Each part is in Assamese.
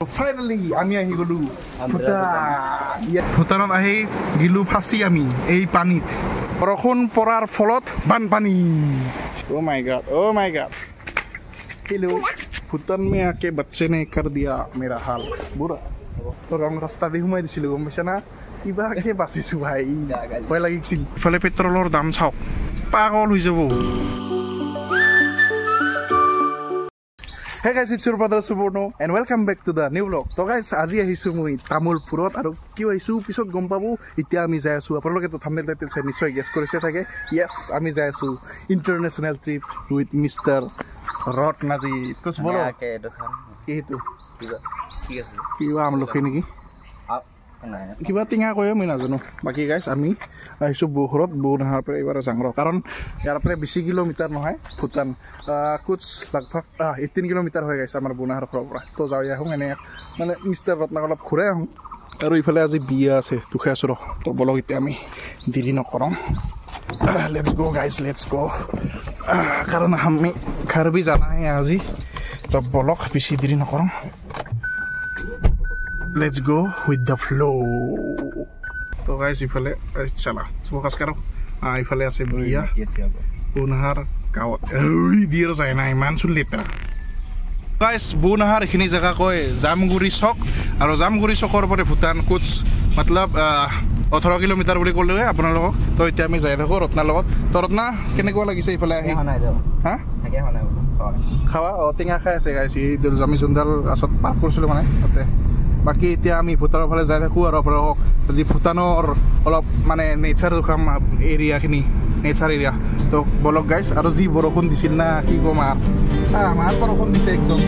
Finally, আমি আহি গলো ভূটানত আহি গিলু ফাঁচি আমি এই পানীত বৰষুণ পৰাৰ ফলত বানপানী Oh my god hello Bhutan में आके बच्चे ने कर दिया मेरा हाल बुरा तो हम रास्ता দি সোমাই দিছিলো গম পাইছা না কিবা কে বাচিছো ভাই ভয় লাগিছিল ফলে পেট্ৰলৰ দাম চাওক পাগল হৈ যাব Hey guys, it's your brother Suborno and welcome back to the new vlog. So guys, আজি আহিছো মই তামুলপুৰত আৰু কি আহিছো পিছত গম পাবো এতিয়া আমি যাই আছো আপোনালোকে তো থাম্বনেল টাইটেল চাই নিশ্চয় গেছ কৰিছে থাকে yes আমি যাই আছো ইন্টাৰনেশ্যনেল ট্ৰিপ উইথ মিস্টাৰ ৰত্নাজি কুছ বলো কি হেতু কিবা আমলখি নেকি কিবা টিঙা কয় মই নাজানো বাকি গাইছ আমি আহিছো বুহৰত বুনাহাৰ পৰা এবাৰ জাংৰ কাৰণ ইয়াৰ পৰা 20 কিলোমিটাৰ নহয় ভূটান कुछ लगभग 18 किलोमीटर হৈ গৈছে আমাৰ বুনাহাৰ পৰা তো যাও আহোঁ এনে মানে মিস্টাৰ ৰত্নাক অলপ ঘূৰাই আহোঁ আৰু ইফালে আজি বিয়া আছে দুখে আছো তো বলক এতিয়া আমি দেৰি নকৰোঁ let's go guys let's go কাৰণ আমি ঘৰ भी जाना है আজি তো বলক বেছি দেৰি নকৰোঁ let's go with the flow তো গাইস ইফালে চলা ফোকাস করো ইফালে আছে বিয়া বুনাহাৰ গাঁৱত দিৰ যায় না ইমান চুলিতৰা গাইস বুনাহাৰ খিনি জায়গা কয় জামগুৰি চক আৰু জামগুৰি চকৰ পৰা ভূটান কুছ मतलब 18 কিলোমিটাৰ বুলি ক'লে আপোনালোকক তো এতিয়া আমি যাই থাকো ৰত্নাৰ লগত তো ৰত্না কেনেকুৱা লাগিছে ইফালে আহি হা খাৱা টিঙা খাই আছে গাইস এই আমি জুন্দাল আছত পাৰ্ক কৰিছিলো মানে তাতে বাকি এতিয়া আমি ভূটানৰ ফালে যাই থাকো আৰু আপোনালোকক যি ভূটানৰ অলপ মানে নেচাৰ দুখাম এৰিয়াখিনি নেচাৰ এৰিয়া তো বলক গাইস আৰু যি বৰষুণ দিছিল না কি কম আমাৰ বৰষুণ দিছে একদম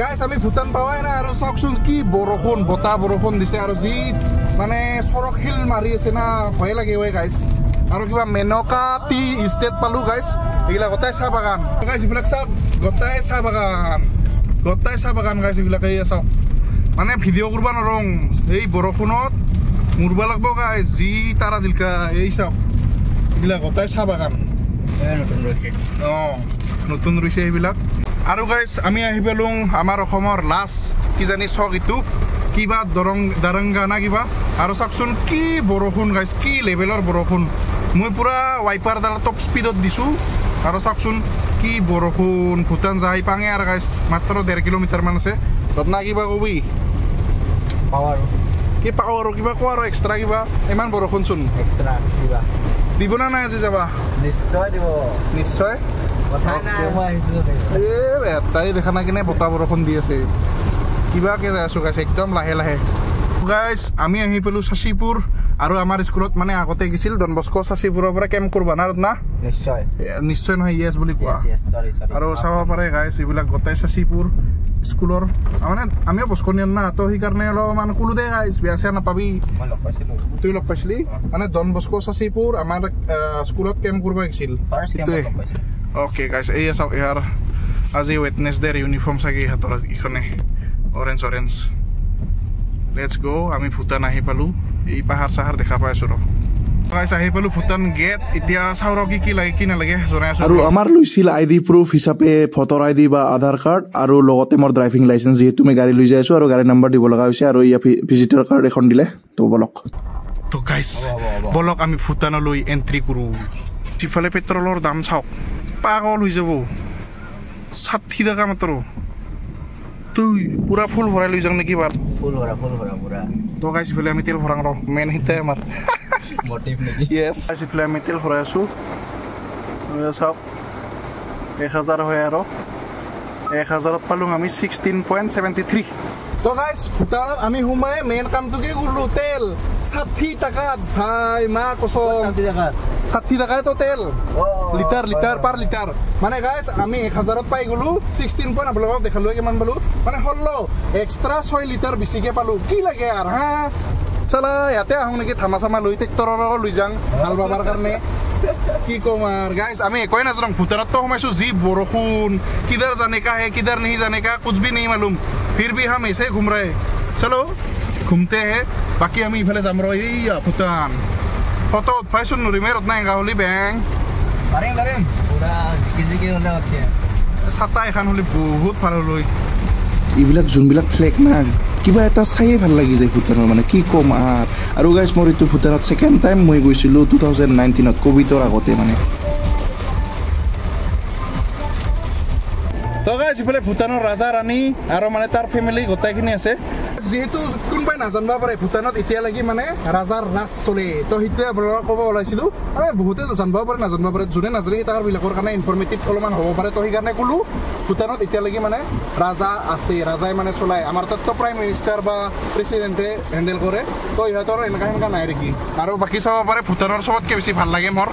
গাইস আমি ভূটান পাওয়াই না আৰু চাওকচোন কি বৰষুণ বতা বৰষুণ দিছে আৰু যি মানে সৰখিল মাৰি আছে না ভয় লাগে ওই গাইস আৰু কিবা মেনকা টি ষ্টেট পালো গাইস এগুলা গটাই চাহ বাগান গাইস ইবিলাক চাহ গটাই চাহ বাগান গাইস ইবিলাক এই চাও মানে ভিডিঅ' কৰিব নৰং এই বৰষুণত মুৰবা লাগব গাইস যি তাৰা জিলকা এই চাও এগুলা গটাই চাহ বাগান নতুন ৰুইছে এইবিলাক আৰু গাইস আমি আহি পেলুং আমাৰ অসমৰ লাষ্ট কি জানি চক ইটো কিবা দাৰংগা না কিবা আৰু চাকচোন কি বৰষুণ গাইস কি লেভেলৰ বৰষুণ মই পুৰা ওয়াইপাৰ দ্বাৰা টপ স্পীডত দিছো আৰু চাকচোন কি বৰষুণ ভূটান যাই পাঙে আৰু গাইস মাত্ৰ 1.5 কিলোমিটাৰ মান আছে ৰত্না কিবা কবি পাৱাৰ কিবা কোৱা আৰু এক্সট্ৰা কিবা ইমান বৰষুণ চোন এক্সট্ৰা কিবা দিব না নাই আজি যাবা নিশ্চয় তাই দেখা না কিনে বতাহ বৰষুণ দি আছে কিবাকে যাই আছো গাইছ একদম লাহে লাহে গাইছ আমি আহি পেলো শাশীপুৰ আৰু আমাৰ স্কুলত মানে আগতে গিছিল ডন বস্কো শাশীপুৰৰ পৰা কেম্প কৰবা না ৰত্না নিশ্চয় নহয় ইয়েছ বুলি কোৱা আৰু চাব পাৰে গাইছ এইবিলাক গোটেই শাশীপুৰ স্কুলৰ মানে আমিও বস্কনিয়ান না তো সেইকাৰণে অলপমান ক'লো দে গাইছ বেয়া চেয়া নাপাবি তুই লগ পাইছিলি মানে ডন বস্কো শাশীপুৰ আমাৰ স্কুলত কেম্প কৰবা গিছিল Okay guys, এই চাও ইয়াৰ আজি ওয়েটনেসডে ইউনিফৰ্ম সাগি হাতৰ ইখনে অৰেঞ্জ লেটস গো আমি ভূটান আহি পালো এই পাহাৰ সাহাৰ দেখা পাইছো ৰ গাইস আহি পালো ভূটান গেট এতিয়া চাউৰ কি লাগে কি না লাগে জনাই আছো আৰু আমাৰ লইছিল আইডি প্ৰুফ হিচাপে ফটোৰ আইডি বা আধাৰ কাৰ্ড আৰু লগতে মোৰ ড্ৰাইভিং লাইসেন্স যেহেতু মই গাড়ী লৈ যাই আছো আৰু গাড়ী নাম্বাৰ দিব লগা হৈছে আৰু ইয়া ভিজিটৰ কাৰ্ড এখন দিলে তো বলক তো গাইস বলক আমি ভূটানলৈ এন্ট্ৰি কৰো সিফালে পেট্ৰলৰ দাম চাওক পাগল হৈ যাব 60 টাকা মাত্ৰ তুই পুৰা ফুল ভৰাই লৈ যাং নেকি বাৰ ফুল ভৰা পুৰা তো গাইছ ফলে আমি তেল ভৰাং ৰ মেন হিতে আমাৰ মোটিভ নেকি यस গাইছ ফলে আমি তেল ভৰাই আছো সব 1000 হয় আৰু 1000ত পালুং আমি 16.73 তো গাইছ ভূটানত আমি হুমাই মেন কামটো কি কৰলো তেল 60 টাকা ভাই মা কসম 60 টাকা তো তেল লিটাৰ পাৰ লিটাৰ মানে গাইছ আমি 1000ত পাই গলো 16 পইণ্ট আপোনালোকক দেখালো কিমান পালো মানে হল্লো এক্সট্ৰা 6 লিটাৰ বেছিকে পালো কি লাগে আৰু হা চলা ইয়াতে আহোঁ নেকি থামা চামা লৈ ট্ৰেক্টৰৰ লৈ যাং হাল বাবাৰ কাৰণে কি কম আৰ গাইস আমি একই না জানো ভুটানত তো সোমাইছো যি বৰষুণ কিধাৰ জানে কা হে কিধাৰ नहीं जाने का कुछ भी नहीं मालूम फिर भी हम ऐसे घूम रहे चलो घूमते हैं बाकी हम इफाले जाम र এইয়া ভুটান ফটো উঠাইছো নুৰিমেৰত নাই গাহলি বেং পাৰিম পুৰা জিকি হলে আছে ছাতা এখন হলে বহুত ভাল হল এইবিলাক যোনবিলাক ফ্লেগ না কিবা এটা চাইয়ে ভাল লাগি যায় ভুটানৰ মানে কি কম আৰু গাইছ মোৰ এইটো ভুটানত ছেকেণ্ড টাইম মই গৈছিলোঁ 2019ত কোভিডৰ আগতে মানে তো গাইছ ইফালে ভুটানৰ ৰাজা ৰাণী আৰু মানে তাৰ ফেমিলি গোটেইখিনি আছে যেহেতু কোনোবাই নাজানিব পাৰে ভুটানত এতিয়ালৈকে মানে ৰাজাৰ ৰাজ চলে তো সেইটোৱে আপোনালোকক ক'ব ওলাইছিলোঁ আৰু বহুতে জানিব পাৰে নাজানিব পাৰে যোনে নাজানে তাৰবিলাকৰ কাৰণে ইনফৰ্মেটিভ অলপমান হ'ব পাৰে তো সেইকাৰণে ক'লোঁ ভুটানত এতিয়ালৈকে মানে ৰাজা আছে ৰাজাই মানে চলায় আমাৰ তাততো প্ৰাইম মিনিষ্টাৰ বা প্ৰেচিডেণ্টে হেণ্ডেল কৰে তো ইহঁতৰ এনেকুৱা নাই নেকি আৰু বাকী চাব পাৰে ভুটানৰ চবতকৈ বেছি ভাল লাগে মোৰ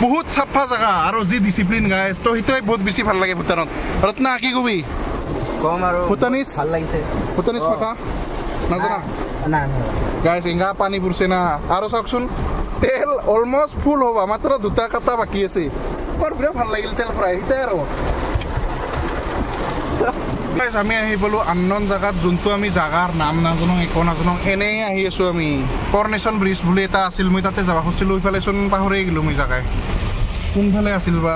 বহুত চাফা জেগা আৰু যি ডিচিপ্লিন গাইজ তো সেইটোৱে বহুত বেছি ভাল লাগে ভুটানত ৰত্না কি কবি কম আৰু ভুটানিজ ভাল লাগিছে ভুটানিজ ভাষা নাজানা না গাইজ এংগা পানী পৰছে না আৰু চাওকচোন তেল অলমষ্ট ফুল হ'ব মাত্ৰ দুটা কাটা বাকী আছে মোৰ বিৰাট ভাল লাগিল তেল ফ্ৰাই সেইটাই আৰু আমি আহি পালো আননন জেগাত যোনটো আমি জাগাৰ নাম নাজানো একো নাজানো এনেই আহি আছো আমি কৰ্নেশ্যন ব্ৰিজ বুলি এটা আছিল মই তাতে যাব খুজিছিলোঁ ইফালে চোন পাহৰি গ'লো মই জাগাই কোনফালে আছিল বা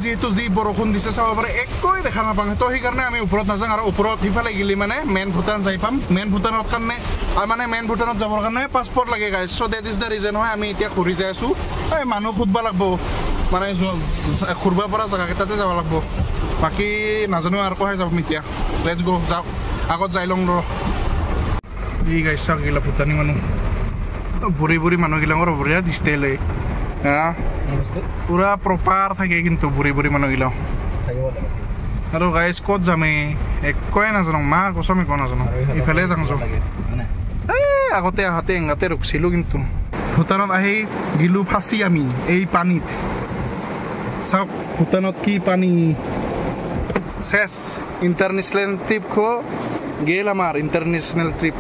যিহেতু যি বৰষুণ দিছে চাব পাৰে একোৱে দেখা নাপাওঁ তো সেইকাৰণে আমি ওপৰত নাযাওঁ আৰু ওপৰত সিফালে গ'লে মানে মেইন ভূটান যাই পাম মেইন ভূটানৰ কাৰণে মানে মেইন ভূটানত যাবৰ কাৰণে পাছপৰ্ট লাগে guys so' that is the reason হয় আমি এতিয়া ঘূৰি যাই আছোঁ এই মানুহ সুধিব লাগব মানে ঘূৰিব পৰা জেগাকেইটাতে যাব লাগব বাকী নাজানো আৰু কহাই যাম এতিয়া লেটছ গ' যাওক আগত যাই লওঁ ৰ এই গাইজ চাওক গিলা ভূটানী মানুহ বুঢ়ী বুঢ়ী মানুহগিলাকৰ বঢ়িয়া ডিষ্টেলে হা পুৰা প্ৰপাৰ থাকে কিন্তু বুঢ়ী বুঢ়ী মানুহগিলাও আৰু গাইজ ক'ত যামে একোৱে নাজানো মা কচম একো নাজানো ইফালে যাওঁ এই আগতে আহোঁতে এংগাতে ৰখিছিলোঁ কিন্তু ভূটানত আহি গিলোঁ ফাঁচি আমি এই পানীত চাওক ভূটানত কি পানী শেষ ইণ্টাৰনেশ্যনেল ট্ৰিপ গেল আমাৰ ইণ্টাৰনেশ্যনেল ট্ৰিপ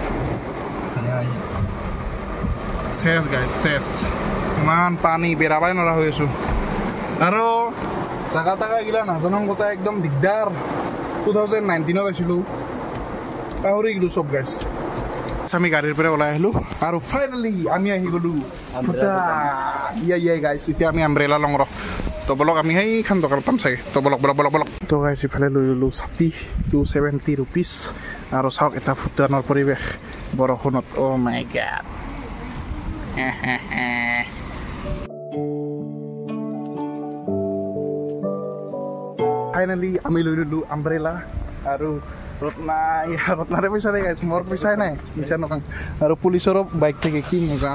শেষ গাইজ শেষ ইমান পানী বেৰাবাই নৰা হৈ আছোঁ আৰু জাগা তাগা গিলা নাজানো কথা একদম দিগদাৰ 2019ত আছিলোঁ পাহৰি গ'লোঁ চব গাইজ আমি গাড়ীৰ পৰা ওলাই আহিলোঁ আৰু ফাইনেলি আমি আহি গ'লোঁ গাইজ এতিয়া আমি আম্ব্ৰেলা লওঁ ৰ তো বলক আমি সেইখন দোকান পাম চাগে তো বলক তো গাইজ ইফালে লৈ ল'লোঁ 270 ৰুপিজ আৰু চাওক এটা ভূটানৰ পৰিৱেশ বৰষুণত অ' মাই গড ফাইনেলি আমি লৈ ল'লোঁ আম্ব্ৰেলা আৰু ৰত্নাৰে পইচা দে গাইছ মোৰ পইচাই নাই পইচা নকওঁ আৰু পুলিচৰো বাইক থাকে কি মজা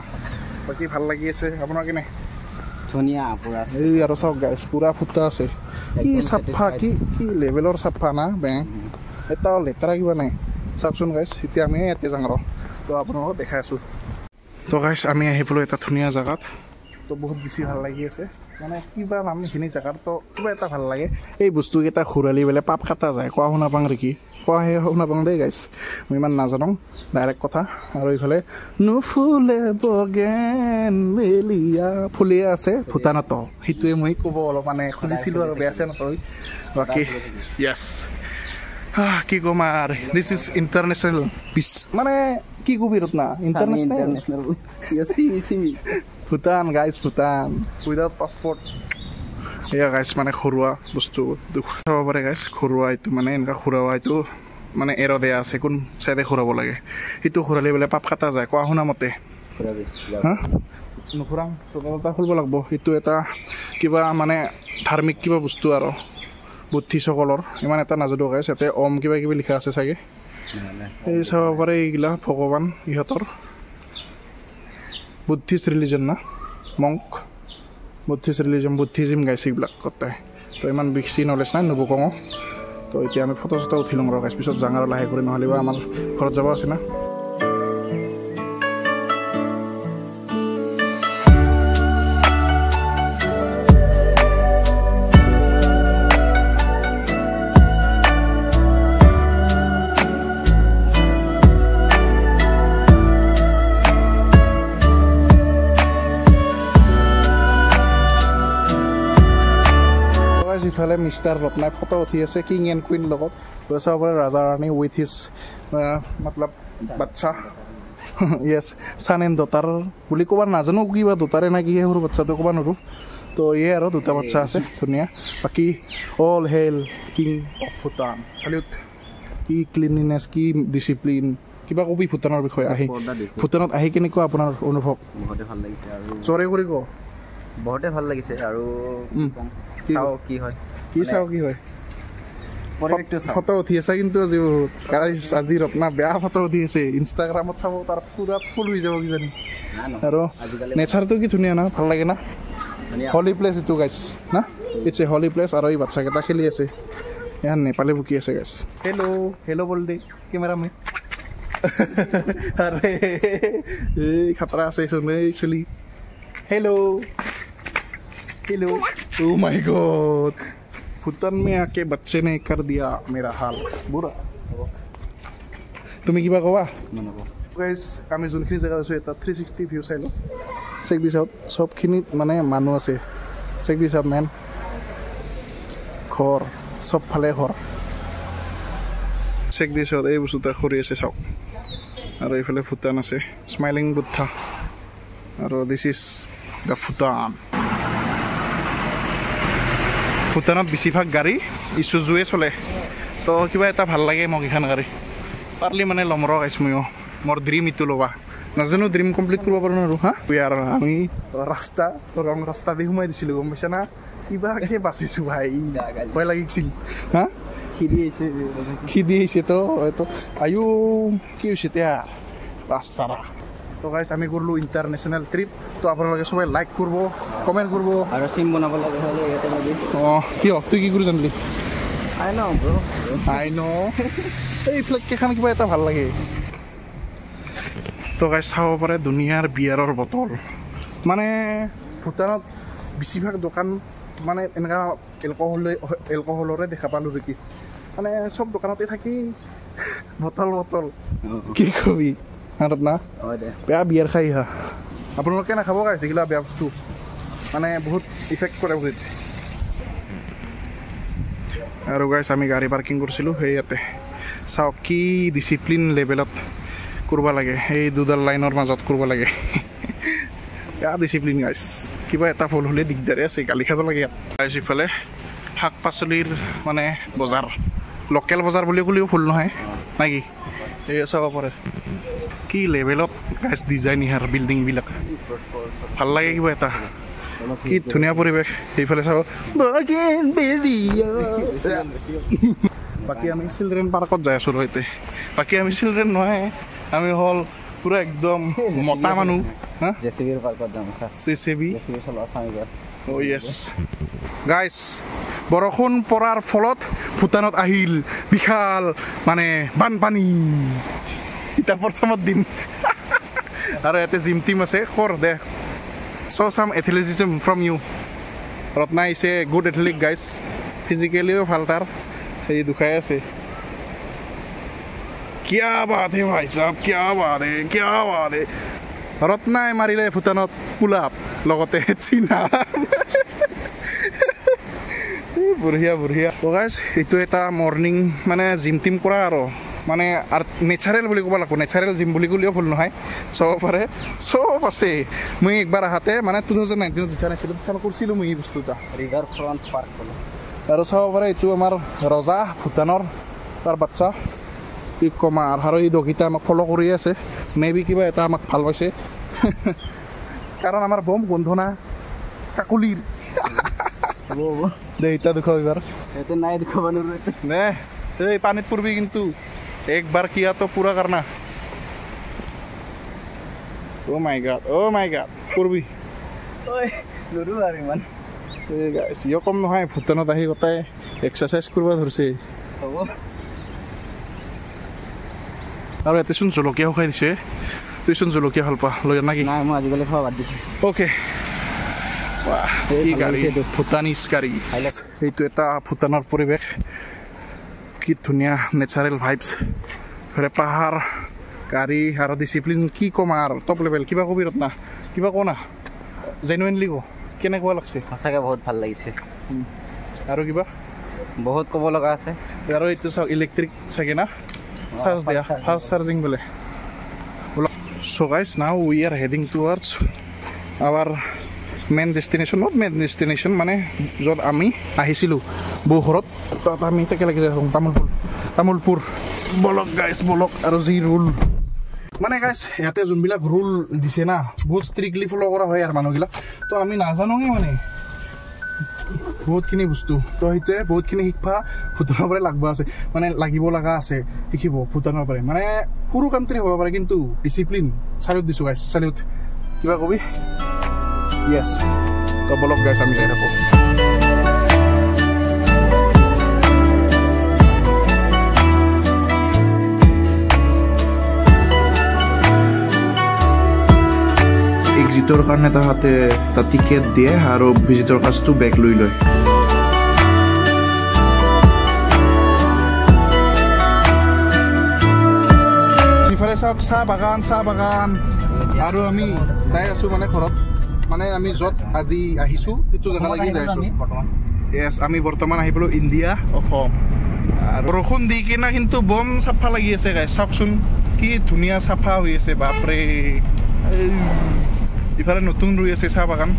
বাকী ভাল লাগি আছে আপোনাৰ কেনে ধুনীয়া পুৰা এই আৰু চাওক গাইছ পুৰা ফুটা আছে কি চাফা কি লেভেলৰ চাফা না বেং এটাও লেতেৰা কিবা নাই চাওকচোন গাইছ এতিয়া আমি ইয়াতে যাওঁ ৰ তো আপোনালোকক দেখাই আছোঁ তো গাইছ আমি আহি পালোঁ এটা ধুনীয়া জেগাত তো বহুত বেছি ভাল লাগি আছে মানে কিবা নাম সেইখিনি জেগাত তো কিবা এটা ভাল লাগে এই বস্তুকেইটা ঘূৰালি পেলাই পাপ কাটা যায় কোৱা শুনা পাওঁ নেকি কোৱাহে শুনা পাওঁ দেই গাইছ মই ইমান নাজানো ডাইৰেক্ট কথা আৰু এইফালে নুফুলে বগেন মেলিয়া ফুলিয়ে আছে ভূটানতো সেইটোৱে মই ক'ব অলপ মানে খুজিছিলোঁ আৰু বেয়া আছে নতই বাকী য়েছ কি ক'ম আৰু দিছ ইজ ইণ্টাৰনেশ্যনেল মানে কি কবি Ratna international Bhutan guys Bhutan without passport এয়া গাইজ মানে ঘৰুৱা বস্তু চাব পাৰে গাইজ ঘৰুৱা এইটো মানে এনেকুৱা ঘূৰাৱা এইটো মানে এৰ দিয়া আছে কোন চাইডে ঘূৰাব লাগে সেইটো ঘূৰালে বোলে পাপ কাটা যায় কোৱা শুনা মতে হা নুঘূৰাম এটা খুলিব লাগিব সেইটো এটা কিবা মানে ধাৰ্মিক কিবা বস্তু আৰু বুদ্ধিষ্টসকলৰ ইমান এটা নাজানো গাইজ ইয়াতে ওম কিবা কিবি লিখা আছে চাগে এই চাব পাৰে এইগিলা ভগৱান ইহঁতৰ বুদ্ধিষ্ট ৰিলিজন না মংক বুদ্ধিষ্ট ৰিলিজন বুদ্ধিজিম গাইছে এইবিলাক কটাই তো ইমান বেছি নলেজ নাই নবকওঁ তো এতিয়া আমি ফটো চটো উঠি লওঁ ৰ গাইছ পিছত যাওঁ আৰু লাহে কৰি নহ'লে বা আমাৰ ঘৰত যাব আছে না মিষ্টাৰ ৰত্নাই ফটো উঠি আছে কিং এণ্ড কুইন লগত চাব পাৰে ৰাজা ৰাণী উইথ হিজ মতলব বাচ্চা য়েছ ছান এণ্ড ডটাৰ বুলি ক'ব নাজানো কিবা ডটাৰে নে কিহে সৰু বাচ্চাটো ক'ব নোৱাৰোঁ তো ইয়ে আৰু দুটা বাচ্চা আছে ধুনীয়া বাকী all hail king of Bhutan salute কি ক্লিনলিনেছ কি ডিচিপ্লিন কিবা কবি ভূটানৰ বিষয়ে আহি ভূটানত আহি কেনেকুৱা আপোনাৰ অনুভৱ বহুতে ভাল লাগিছে আৰু জৰে কৰি ক বহুতে ভাল লাগিছে আৰু চাও কি হয় ফটো উঠি আছে কিন্তু আজি আজি ৰত্না বেয়া ফটো উঠি আছে ইনষ্টাগ্ৰামত চাব তাৰ পুৰা ফুল হৈ যাব কিজানি আৰু নেচাৰটো কি ধুনীয়া না ভাল লাগে না হলি প্লেচ এইটো গাইছ না ইটছ এ হলি প্লেচ আৰু এই বাচ্চাকেইটা খেলি আছে ইয়াৰ নেপালী বুকি আছে গাইছ হেল্ল' বল দে কেমেৰামেন अरे खतरा से सुन चली hello oh my God Bhutan में आके बच्चे ने कर दिया मेरा हाल बुरा তুমি কিবা কবা গাইস আমি যোনখিনি জায়গা আছো এটা 360 ভিউ চাইলো চেক দিছ আউট সবখিনি মানে মানুহ আছে চেক দিছ আউট মেন ঘৰ সব ফালে ঘৰ চেক দিছ আউট এই বস্তুটা কৰি আছে চাওক আৰু এইফালে ভূটান আছে স্মাইলিং বুদ্ধা আৰু দিছ ইজ দ্য ভূটানত বেছিভাগ গাড়ী ইছুজুৱে চলে তো কিবা এটা ভাল লাগে মোক এইখন গাড়ী পাৰলি মানে ল'ম ৰ গাইছ ময়ো মোৰ ড্ৰিম ইটো ল'বা নাজানো ড্ৰিম কমপ্লিট কৰিব পাৰোঁ আৰু হা আমি ৰং ৰাস্তা দি সোমাই দিছিলোঁ গম পাইছা না কিবাকে বাচিছোঁ ভাই ভয় লাগিছিল হা খিদি আহিছে তো এইটো আয়ো কি হৈছে এতিয়া বাচ্চাৰা তো গাইছ আমি কৰিলোঁ ইণ্টাৰনেশ্যনেল ট্ৰিপ তো আপোনালোকে সবাই লাইক কৰিব কমেণ্ট কৰিব আৰু চিম বনাব লাগে অঁ কিয় তুই কি কৰি জানিলি আই ন এই ফ্লেগকেইখন কিবা এটা ভাল লাগে তো গাইছ চাব পাৰে দুনিয়াৰ বিয়াৰৰ বটল মানে ভূটানত বেছিভাগ দোকান মানে এনেকুৱা এলকহলৰে দেখা পালোঁ নেকি মানে চব দোকানতে থাকি বটল কি কবি আৰু না বেয়া বিয়াৰ খাই হা আপোনালোকে নাখাব গাইছে এইগিলা বেয়া বস্তু মানে বহুত ইফেক্ট কৰে বহুত আৰু গাইছ আমি গাড়ী পাৰ্কিং কৰিছিলোঁ সেই ইয়াতে চাওক কি ডিচিপ্লিন লেভেলত কৰিব লাগে সেই দুডাল লাইনৰ মাজত কৰিব লাগে বেয়া ডিচিপ্লিন গাইছ কিবা এটা ভুল হ'লে দিগদাৰে আছে গালি খাব লাগে ইয়াত গাইছ ইফালে শাক পাচলিৰ মানে বজাৰ লোকেল বজাৰ বুলি ক'লেও ভুল নহয় নাকি এই চাব পাৰে কি লেভেলত গাইছ ডিজাইন ইয়াৰ বিল্ডিংবিলাক ভাল লাগে কিবা এটা কি ধুনীয়া পৰিৱেশ সেইফালে চাব বাকী আমি চিলড্ৰেন পাৰ্কত যাই আছোঁ এতিয়া বাকী আমি চিলড্ৰেন নহয় আমি হ'ল পুৰা একদম মতা মানুহ হা জেচিবিৰ পাৰ্কত যাম জেচিবি চলোৱা চামিবাৰ অ' য়েছ গাইছ বৰষুণ পৰাৰ ফলত ভূটানত আহিল বিশাল মানে বানপানী এতিয়া প্ৰথমত দিন আৰু ইয়াতে জিম টিম আছে কৰ দে show' some athleticism from you Ratna is a good athletic guys ফিজিকেলিও ভাল তাৰ সেই দুখাই আছে क्या बात है भाई साहब क्या बात है रत्नाই মাৰিলে ভূটানত পুলাপ লগতে চীনা বঢ়িয়া গাইছ এইটো এটা মৰ্ণিং মানে জিম টিম কৰা আৰু মানে নেচাৰেল বুলি ক'ব লাগিব নেচাৰেল জিম বুলি ক'লেও ভুল নহয় চব পাৰে চব আছে মই একবাৰ আহাতে মানে 2019 যেতিয়া নাছিলোঁ তেতিয়া কৰিছিলোঁ মই এই বস্তু এটা ৰিভাৰ ফ্ৰণ্ট পাৰ্ক আৰু চাব পাৰে এইটো আমাৰ ৰজা ভূটানৰ তাৰ বাচ্চা কি কম আৰু এই দগীটা আমাক ফ'ল' কৰি আছে মেবি কিবা এটা আমাক ভাল পাইছে কাৰণ আমাৰ বম গোন্ধনা কাকুলিৰ দে এতিয়া দেখুৱাব এইবাৰ নাই দেখাব নোৱাৰো নে এই পানীত পৰবি কিন্তু একবাৰ কিয়াতো পুৰা কাৰণে অ' মাই গাড পৰবি নোৱাৰো আৰু ইমান এই গাইছ ইয় কম নহয় ভূটানত আহি গোটাই এক্সাৰচাইজ কৰিব ধৰিছে হ'ব আৰু ইয়াতে চোন জলকীয়াও খাই দিছে তুই চোন জলকীয়া ভাল পা লৈ নাকি নাই মই আজিকালি খোৱা বাদ দিছোঁ অ'কে কি গাড়ী ভূটানিজ গাড়ী এইটো এটা ভূটানৰ পৰিৱেশ কি ধুনীয়া নেচাৰেল ভাইবছ পাহাৰ গাড়ী আৰু ডিচিপ্লিন কি ক'ম আৰু টপ লেভেল কিবা কবি ৰত্না কিবা কওঁ না জেনুইনলি ক কেনেকুৱা লাগছে সঁচাকৈ বহুত ভাল লাগিছে আৰু কিবা বহুত ক'ব লগা আছে আৰু এইটো চাওক ইলেক্ট্ৰিক চাগে না চাৰ্জ দিয়া ফাষ্ট চাৰ্জিং বোলে so guys now we are heading towards our main destination not main destination মানে য'ত আমি আহিছিলোঁ বৌ ঘৰত তাত আমি তাকে লাগি যাই থাকোঁ তামোলপুৰ বলক গাইছ বলক আৰু যি ৰুল মানে গাইছ ইয়াতে যোনবিলাক ৰুল দিছে না বহুত ষ্ট্ৰিক্টলি ফ'ল' কৰা হয় আৰু মানুহবিলাক তো আমি নাজানোঙে মানে বহুতখিনি বস্তু তো সেইটোৱে বহুতখিনি শিক্ষা ভূটানৰ পৰাই লাগব আছে মানে লাগিব লগা আছে শিকিব ভূটানৰ পৰাই মানে সৰু কাণ্ট্ৰি হ'ব পাৰে কিন্তু ডিচিপ্লিন চালিউট দিছোঁ গাইছ চালিউট কিবা কবি য়েছ তো বলক গাইছ আমি যাই থাকোঁ এক্সিটৰ কাৰণে তাহাঁতে এটা টিকেট দিয়ে আৰু ভিজিটৰ কাৰ্ডটো বেক লৈ লয় ইফালে চাওক চাহ বাগান আৰু আমি যাই আছোঁ মানে ঘৰত মানে আমি য'ত আজি আহিছোঁ সেইটো জেগালৈকে যাই আছোঁ য়েছ আমি বৰ্তমান আহি পালোঁ ইণ্ডিয়া অসম আৰু বৰষুণ দি কিনে কিন্তু বম চাফা লাগি আছে গাইছ চাওকচোন কি ধুনীয়া চাফা হৈ আছে বাপৰে ইফালে নতুন ৰুই আছে চাহ বাগান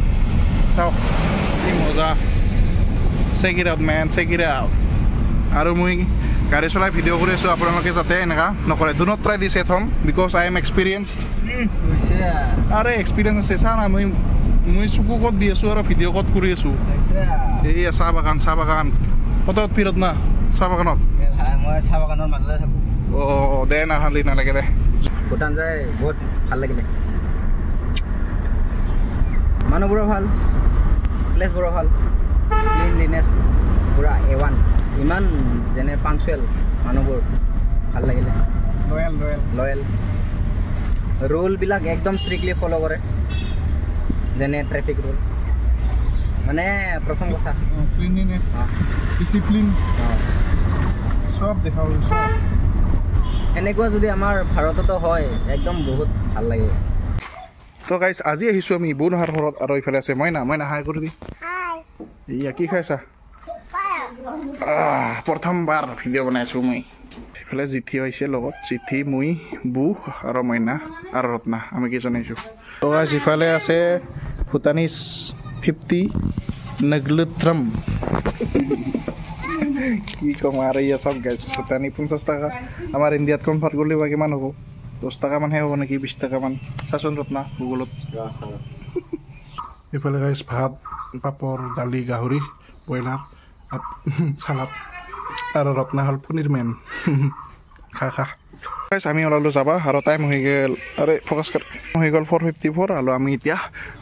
চাওক কি মজা check it out man check it out আৰু মই গাড়ী চলাই ভিডিঅ' কৰি আছোঁ আপোনালোকে যাতে এনেকুৱা নকৰে do not try this at home because I am experienced আৰে এক্সপিৰিয়েঞ্চ আছে চা না মই চকু ক'ত দি আছোঁ আৰু ভিডিঅ' ক'ত কৰি আছোঁ এই চাহ বাগান ক'ত ফিৰত না চাহ বাগানত মই চাহ বাগানৰ মাজতে থাকোঁ অঁ দে নালাগে দে ভূটান যাই বহুত ভাল লাগিলে মানুহবোৰো ভাল প্লেচবোৰো ভাল ক্লিনলিনেছ পূৰা A1 ইমান যেনে পাংচুৱেল মানুহবোৰ ভাল লাগিলে লয়েল ৰুলবিলাক একদম ষ্ট্ৰিক্টলি ফ'ল' কৰে যেনে ট্ৰেফিক ৰুল মানে প্ৰথম কথা ক্লিনলিনেছ ডিচিপ্লিন চব দেখা চব এনেকুৱা যদি আমাৰ ভাৰততো হয় একদম বহুত ভাল লাগে তো গাইছ আজি আহিছোঁ আমি বৌনহাৰ ঘৰত আৰু এইফালে আছে মইনা হাই কৰি দি ইয়া কি খাইছা প্ৰথমবাৰ ভিডিঅ' বনাইছোঁ মই এইফালে জিঠি আহিছে লগত জিঠি মই বৌ আৰু মইনা আৰু ৰত্না আমি কেইজন আহিছোঁ তো গাইছ ইফালে আছে ভূটানিজ 50 নগলুথ্ৰম কি ক'ম আৰু ইয়া চব গাইছ ভূটানী 50 টকা আমাৰ ইণ্ডিয়াত কনভাৰ্ট কৰিলে বা কিমান হ'ব 10 টাকামানহে হ'ব নেকি 20 টাকামান চাচোন ৰত্না গুগলত এইফালে গাইছ ভাত পাপৰ দালি গাহৰি ব্ৰইলাৰ চালাড আৰু ৰত্না হ'ল পনীৰ মেন খা গাইছ আমি ওলালোঁ যাবা আৰু টাইম হৈ গ'ল আৰে ফ'কাছ কৰ হৈ গ'ল 4:54 আৰু আমি এতিয়া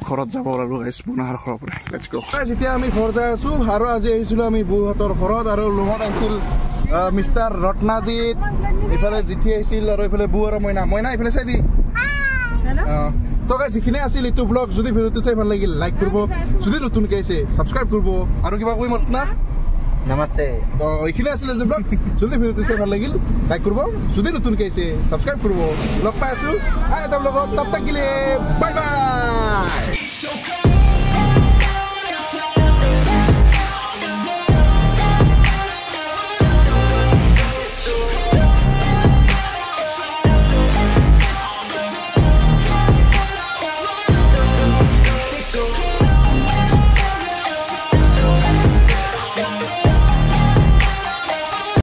ঘৰত যাব ওলালোঁ গাইছ বৌনহাৰ ঘৰৰ পৰা লেটছ গো গাইছ এতিয়া আমি ঘৰ যাই আছোঁ আৰু আজি আহিছিলোঁ আমি বৌহঁতৰ ঘৰত আৰু লগত আহিছিল মিষ্টাৰ ৰত্নাজিত এইফালে জিঠি আহিছিল আৰু এইফালে বৌ আৰু মইনা এইফালে চাই দি তো গাইছ যিখিনি আছিল এইটো ব্লগ যদি ভিডিঅ'টো চাই ভাল লাগিল লাইক কৰিব যদি নতুনকৈ আহিছে ছাবস্ক্ৰাইব কৰিব আৰু কিবা কৰিম ৰত্না নমস্তে তো এইখিনি আছিলে যে ব্লগ যদি ভিডিঅ'টো চাই ভাল লাগিল লাইক কৰিব যদি নতুনকৈ আহিছে ছাবস্ক্ৰাইব কৰিব লগ পাই আছোঁ আৰু এটা ব্লগত তাপ থাকিলে বাই বাই